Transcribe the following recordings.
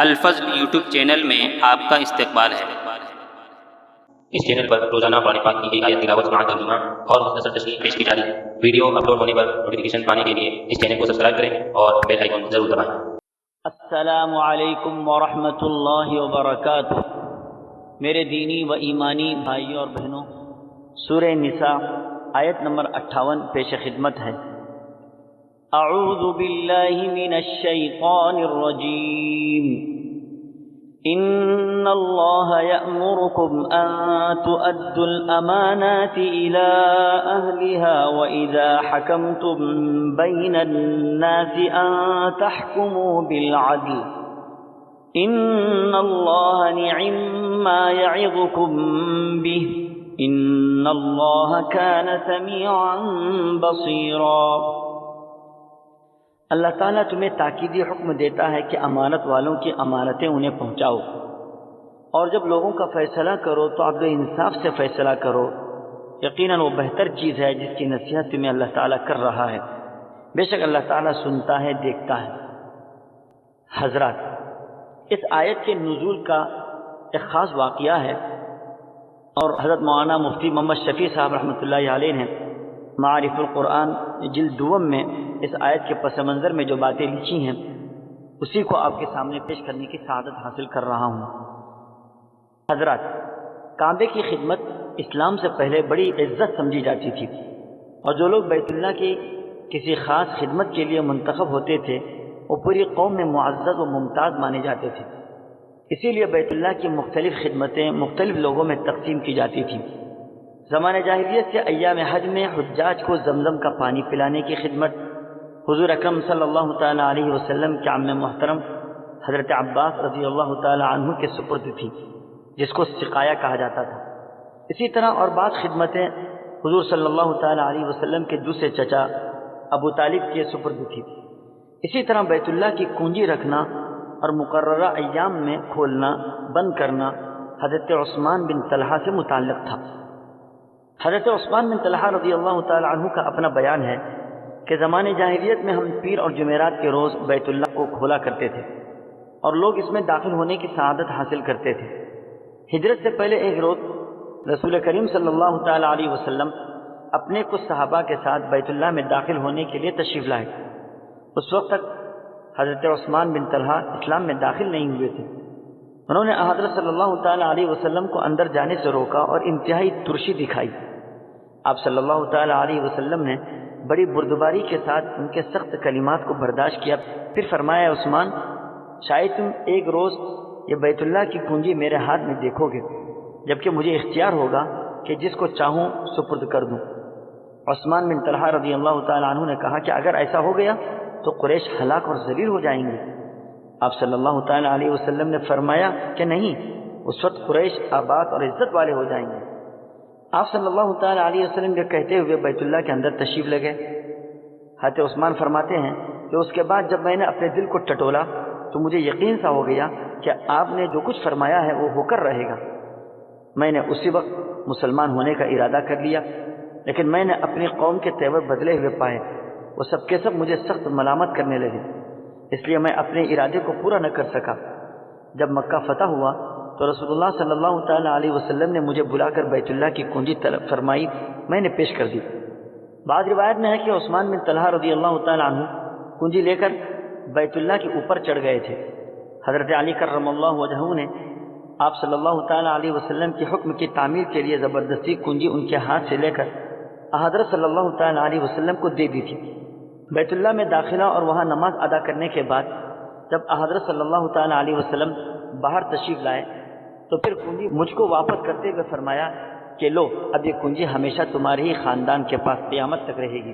الفضل YouTube channel میں آپ کا استقبال ہے۔ اس چینل پر روزانہ قرآن پاک کی ایک آیت تلاوت مع ترجمہ اور مختصر تشریح پیش کی جاتی ہے۔ ویڈیو اپلوڈ ہونے پر نوٹیفیکیشن پانے کے لیے اس چینل کو سبسکرائب کریں اور بیل آئیکن ضرور دبائیں۔ السلام علیکم ورحمۃ اللہ وبرکاتہ۔ میرے دینی و ایمانی بھائیوں اور بہنوں، سورہ نساء آیت نمبر 58 پیش خدمت ہے۔ اعوذ باللہ من الشیطان الرجیم۔ ان اللہ یأمرکم ان تؤدوا الامانات الى اہلها واذا حکمتم بین الناس ان تحکموا بالعدل ان اللہ نعم ما یعظکم به ان اللہ کان سمیعا بصیرا۔ اللہ تعالیٰ تمہیں تاکیدی حکم دیتا ہے کہ امانت والوں کی امانتیں انہیں پہنچاؤ، اور جب لوگوں کا فیصلہ کرو تو عدل و انصاف سے فیصلہ کرو۔ یقیناً وہ بہتر چیز ہے جس کی نصیحت تمہیں اللہ تعالیٰ کر رہا ہے۔ بے شک اللہ تعالیٰ سنتا ہے، دیکھتا ہے۔ حضرات، اس آیت کے نزول کا ایک خاص واقعہ ہے، اور حضرت مولانا مفتی محمد شفیع صاحب رحمۃ اللہ علیہ نے معارف القرآن جلد دوم میں اس آیت کے پس منظر میں جو باتیں لکھی ہیں اسی کو آپ کے سامنے پیش کرنے کی سعادت حاصل کر رہا ہوں۔ حضرات، کعبے کی خدمت اسلام سے پہلے بڑی عزت سمجھی جاتی تھی، اور جو لوگ بیت اللہ کی کسی خاص خدمت کے لیے منتخب ہوتے تھے وہ پوری قوم میں معزز و ممتاز مانے جاتے تھے۔ اسی لیے بیت اللہ کی مختلف خدمتیں مختلف لوگوں میں تقسیم کی جاتی تھیں۔ زمانہ جاہلیت سے ایام حج میں حجاج کو زمزم کا پانی پلانے کی خدمت حضور اکرم صلی اللہ تعالیٰ علیہ وسلم کے عم محترم حضرت عباس رضی اللہ تعالیٰ عنہ کے سپرد تھی، جس کو سقایا کہا جاتا تھا۔ اسی طرح اور بعض خدمتیں حضور صلی اللہ تعالیٰ علیہ وسلم کے دوسرے چچا ابو طالب کے سپرد تھی۔ اسی طرح بیت اللہ کی کنجی رکھنا اور مقررہ ایام میں کھولنا بند کرنا حضرت عثمان بن طلحہ سے متعلق تھا۔ حضرت عثمان بن طلحہ رضی اللہ تعالیٰ عنہ کا اپنا بیان ہے کہ زمانے جاہلیت میں ہم پیر اور جمعرات کے روز بیت اللہ کو کھولا کرتے تھے اور لوگ اس میں داخل ہونے کی سعادت حاصل کرتے تھے۔ ہجرت سے پہلے ایک روز رسول کریم صلی اللہ تعالیٰ علیہ وسلم اپنے کچھ صحابہ کے ساتھ بیت اللہ میں داخل ہونے کے لیے تشریف لائے۔ اس وقت تک حضرت عثمان بن طلحہ اسلام میں داخل نہیں ہوئے تھے۔ انہوں نے حضرت صلی اللہ تعالیٰ علیہ وسلم کو اندر جانے سے روکا اور انتہائی ترشی دکھائی۔ آپ صلی اللہ تعالیٰ علیہ وسلم نے بڑی بردباری کے ساتھ ان کے سخت کلمات کو برداشت کیا، پھر فرمایا، عثمان، شاید تم ایک روز یہ بیت اللہ کی کنجی میرے ہاتھ میں دیکھو گے، جبکہ مجھے اختیار ہوگا کہ جس کو چاہوں سپرد کر دوں۔ عثمان بن طلحہ رضی اللہ تعالیٰ عنہ نے کہا کہ اگر ایسا ہو گیا تو قریش ہلاک اور ذلیل ہو جائیں گے۔ آپ صلی اللہ تعالیٰ علیہ وسلم نے فرمایا کہ نہیں، اس وقت قریش آباد اور عزت والے ہو جائیں گے۔ آپ صلی اللہ تعالیٰ علیہ وسلم کے کہتے ہوئے بیت اللہ کے اندر تشریف لے گئے۔ حضرت عثمان فرماتے ہیں کہ اس کے بعد جب میں نے اپنے دل کو ٹٹولا تو مجھے یقین سا ہو گیا کہ آپ نے جو کچھ فرمایا ہے وہ ہو کر رہے گا۔ میں نے اسی وقت مسلمان ہونے کا ارادہ کر لیا، لیکن میں نے اپنی قوم کے تیور بدلے ہوئے پائے۔ وہ سب کے سب مجھے سخت ملامت کرنے لگے، اس لیے میں اپنے ارادے کو پورا نہ کر سکا۔ جب مکہ فتح ہوا تو رسول اللہ صلی اللہ تعالیٰ علیہ وسلم نے مجھے بلا کر بیت اللہ کی کنجی طلب فرمائی، میں نے پیش کر دی۔ بعض روایت میں ہے کہ عثمان بن طلحہ رضی اللہ تعالیٰ عنہ کنجی لے کر بیت اللہ کے اوپر چڑھ گئے تھے۔ حضرت علی کرم اللہ وجہہ نے آپ صلی اللہ تعالیٰ علیہ وسلم کے حکم کی تعمیر کے لیے زبردستی کنجی ان کے ہاتھ سے لے کر حضرت صلی اللہ تعالیٰ علیہ وسلم کو دے دی تھی۔ بیت اللہ میں داخلہ اور وہاں نماز ادا کرنے کے بعد جب حضرت صلی اللہ تعالیٰ علیہ وسلم باہر تشریف لائے تو پھر کنجی مجھ کو واپس کرتے ہوئے فرمایا کہ لو، اب یہ کنجی ہمیشہ تمہارے ہی خاندان کے پاس قیامت تک رہے گی۔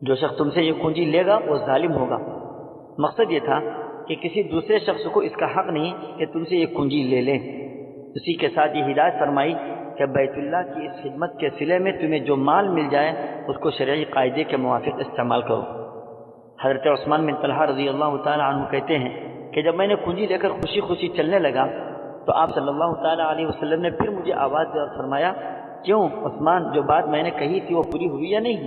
جو شخص تم سے یہ کنجی لے گا وہ ظالم ہوگا۔ مقصد یہ تھا کہ کسی دوسرے شخص کو اس کا حق نہیں کہ تم سے یہ کنجی لے لے۔ اسی کے ساتھ یہ ہدایت فرمائی کہ بیت اللہ کی اس خدمت کے صلے میں تمہیں جو مال مل جائے اس کو شرعی قاعدے کے موافق استعمال کرو۔ حضرت عثمان بن طلحہ رضی اللہ تعالیٰ عنہ کہتے ہیں کہ جب میں نے کنجی لے کر خوشی خوشی چلنے لگا تو آپ صلی اللہ تعالیٰ علیہ وسلم نے پھر مجھے آواز دی اور فرمایا، کیوں عثمان، جو بات میں نے کہی تھی وہ پوری ہوئی یا نہیں؟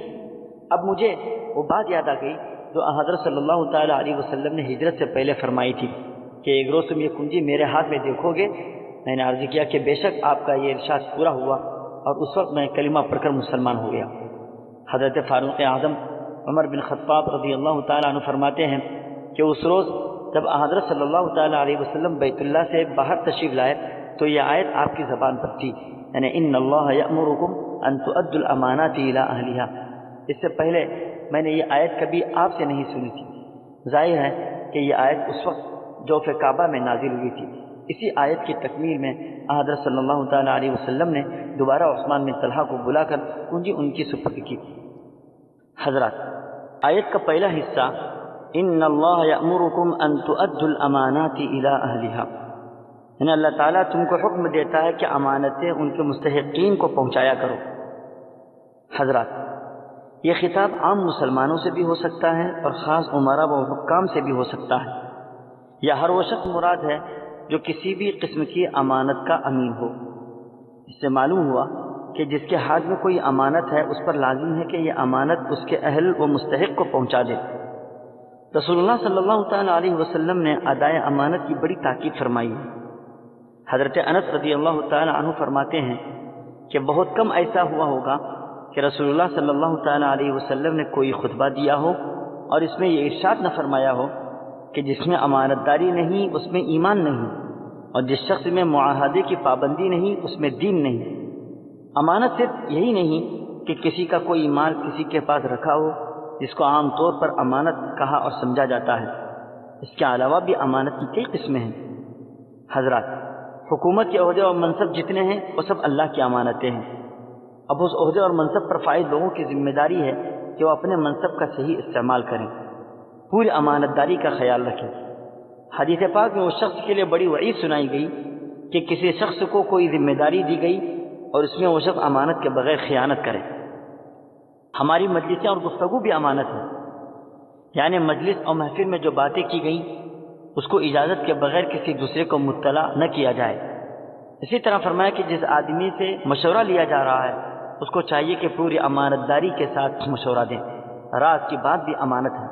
اب مجھے وہ بات یاد آ گئی جو حضرت صلی اللہ تعالیٰ علیہ وسلم نے ہجرت سے پہلے فرمائی تھی۔ کہ ایک روز تم یہ کنجی میرے ہاتھ میں دیکھو گے؟ میں نے عرض کیا کہ بے شک آپ کا یہ ارشاد پورا ہوا، اور اس وقت میں کلمہ پڑھ کر مسلمان ہو گیا۔ حضرت فاروق اعظم عمر بن خطاب رضی اللہ تعالیٰ عنہ فرماتے ہیں کہ اس روز جب حضرت صلی اللہ تعالیٰ علیہ وسلم بیت اللہ سے باہر تشریف لائے تو یہ آیت آپ کی زبان پر تھی، یعنی ان اللہ یأمرکم ان تؤدوا الامانات الی اہلھا۔ اس سے پہلے میں نے یہ آیت کبھی آپ سے نہیں سنی تھی۔ ظاہر ہے کہ یہ آیت اس وقت جوف کعبہ میں نازل ہوئی تھی۔ اسی آیت کی تکمیل میں حضرت صلی اللہ تعالیٰ علیہ وسلم نے دوبارہ عثمان بن طلحہ کو بلا کر کنجی ان کی سپرد کی۔ حضرات، آیت کا پہلا حصہ ان اللہ یأمرکم ان تؤدوا الامانات الی اہلھا، یعنی اللہ تعالیٰ تم کو حکم دیتا ہے کہ امانتیں ان کے مستحقین کو پہنچایا کرو۔ حضرات، یہ خطاب عام مسلمانوں سے بھی ہو سکتا ہے اور خاص عمراء و حکام سے بھی ہو سکتا ہے، یا ہر وہ شخص مراد ہے جو کسی بھی قسم کی امانت کا امین ہو۔ اس سے معلوم ہوا کہ جس کے ہاتھ میں کوئی امانت ہے اس پر لازم ہے کہ یہ امانت اس کے اہل و مستحق کو پہنچا دے۔ رسول اللہ صلی اللہ تعالیٰ علیہ وسلم نے ادائے امانت کی بڑی تاکید فرمائی ہے۔ حضرت انس رضی اللہ تعالیٰ عنہ فرماتے ہیں کہ بہت کم ایسا ہوا ہوگا کہ رسول اللہ صلی اللہ تعالیٰ علیہ وسلم نے کوئی خطبہ دیا ہو اور اس میں یہ ارشاد نہ فرمایا ہو کہ جس میں امانت داری نہیں اس میں ایمان نہیں، اور جس شخص میں معاہدے کی پابندی نہیں اس میں دین نہیں۔ امانت صرف یہی نہیں کہ کسی کا کوئی مال کسی کے پاس رکھا ہو جس کو عام طور پر امانت کہا اور سمجھا جاتا ہے، اس کے علاوہ بھی امانت کی کئی قسمیں ہیں۔ حضرات، حکومت کے عہدے اور منصب جتنے ہیں وہ سب اللہ کی امانتیں ہیں۔ اب اس عہدے اور منصب پر فائز لوگوں کی ذمہ داری ہے کہ وہ اپنے منصب کا صحیح استعمال کریں، پوری امانت داری کا خیال رکھیں۔ حدیث پاک میں اس شخص کے لیے بڑی وعید سنائی گئی کہ کسی شخص کو کوئی ذمہ داری دی گئی اور اس میں وہ شخص امانت کے بغیر خیانت کرے۔ ہماری مجلسیں اور گفتگو بھی امانت ہے، یعنی مجلس اور محفل میں جو باتیں کی گئیں اس کو اجازت کے بغیر کسی دوسرے کو مطلع نہ کیا جائے۔ اسی طرح فرمایا کہ جس آدمی سے مشورہ لیا جا رہا ہے اس کو چاہیے کہ پوری امانت داری کے ساتھ مشورہ دیں، راز کی بات بھی امانت ہے۔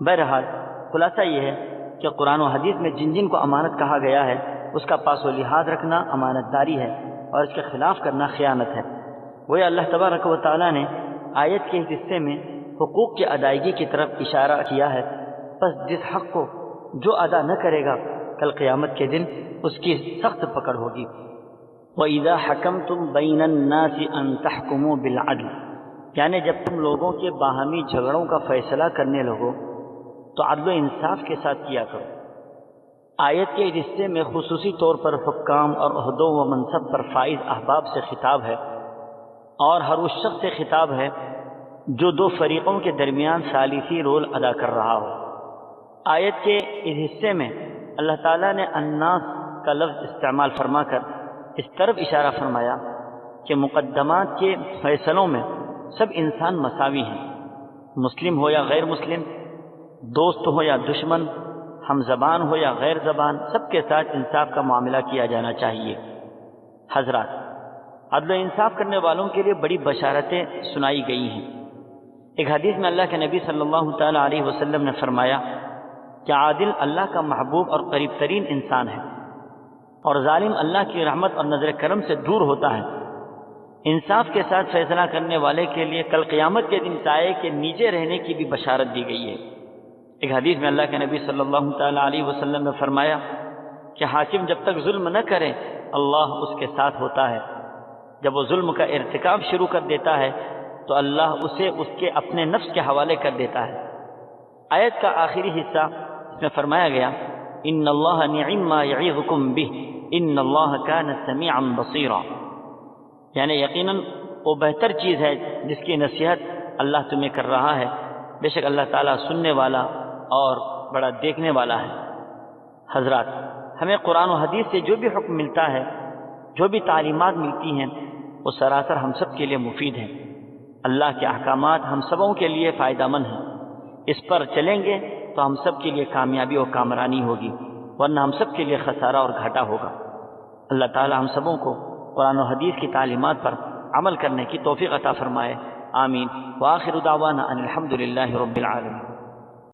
بہرحال خلاصہ یہ ہے کہ قرآن و حدیث میں جن جن کو امانت کہا گیا ہے اس کا پاس و لحاظ رکھنا امانت داری ہے اور اس کے خلاف کرنا خیانت ہے۔ وہ اللہ تبارک و تعالیٰ نے آیت کے اس حصے میں حقوق کی ادائیگی کی طرف اشارہ کیا ہے، پس جس حق کو جو ادا نہ کرے گا کل قیامت کے دن اس کی سخت پکڑ ہوگی۔ وَإِذَا حَكَمْتُمْ بَيْنَ النَّاسِ أَن تَحْكُمُوا بِالْعَدْلِ، یعنی جب تم لوگوں کے باہمی جھگڑوں کا فیصلہ کرنے لگو تو عدل و انصاف کے ساتھ کیا کرو۔ آیت کے اس حصے میں خصوصی طور پر حکام اور عہدوں و منصب پر فائز احباب سے خطاب ہے، اور ہر اس شخص سے خطاب ہے جو دو فریقوں کے درمیان ثالثی رول ادا کر رہا ہو۔ آیت کے اس حصے میں اللہ تعالیٰ نے الناس کا لفظ استعمال فرما کر اس طرف اشارہ فرمایا کہ مقدمات کے فیصلوں میں سب انسان مساوی ہیں، مسلم ہو یا غیر مسلم، دوست ہو یا دشمن، ہم زبان ہو یا غیر زبان، سب کے ساتھ انصاف کا معاملہ کیا جانا چاہیے۔ حضرات، عدل و انصاف کرنے والوں کے لیے بڑی بشارتیں سنائی گئی ہیں۔ ایک حدیث میں اللہ کے نبی صلی اللہ تعالیٰ علیہ وسلم نے فرمایا کہ عادل اللہ کا محبوب اور قریب ترین انسان ہے، اور ظالم اللہ کی رحمت اور نظر کرم سے دور ہوتا ہے۔ انصاف کے ساتھ فیصلہ کرنے والے کے لیے کل قیامت کے دن سائے کے نیچے رہنے کی بھی بشارت دی گئی ہے۔ ایک حدیث میں اللہ کے نبی صلی اللہ تعالیٰ علیہ وسلم نے فرمایا کہ حاکم جب تک ظلم نہ کرے اللہ اس کے ساتھ ہوتا ہے، جب وہ ظلم کا ارتکاب شروع کر دیتا ہے تو اللہ اسے اس کے اپنے نفس کے حوالے کر دیتا ہے۔ آیت کا آخری حصہ اس میں فرمایا گیا ان اللہ نعم ما یعظکم بہ ان اللہ کان سمیعا بصیرا، یعنی یقیناً وہ بہتر چیز ہے جس کی نصیحت اللہ تمہیں کر رہا ہے، بے شک اللہ تعالیٰ سننے والا اور بڑا دیکھنے والا ہے۔ حضرات، ہمیں قرآن و حدیث سے جو بھی حکم ملتا ہے، جو بھی تعلیمات ملتی ہیں، وہ سراسر ہم سب کے لیے مفید ہیں۔ اللہ کے احکامات ہم سبوں کے لیے فائدہ مند ہیں، اس پر چلیں گے تو ہم سب کے لیے کامیابی اور کامرانی ہوگی، ورنہ ہم سب کے لیے خسارہ اور گھاٹا ہوگا۔ اللہ تعالی ہم سبوں کو قرآن و حدیث کی تعلیمات پر عمل کرنے کی توفیق عطا فرمائے، آمین۔ وآخر دعوانا ان الحمد للہ رب العالمین۔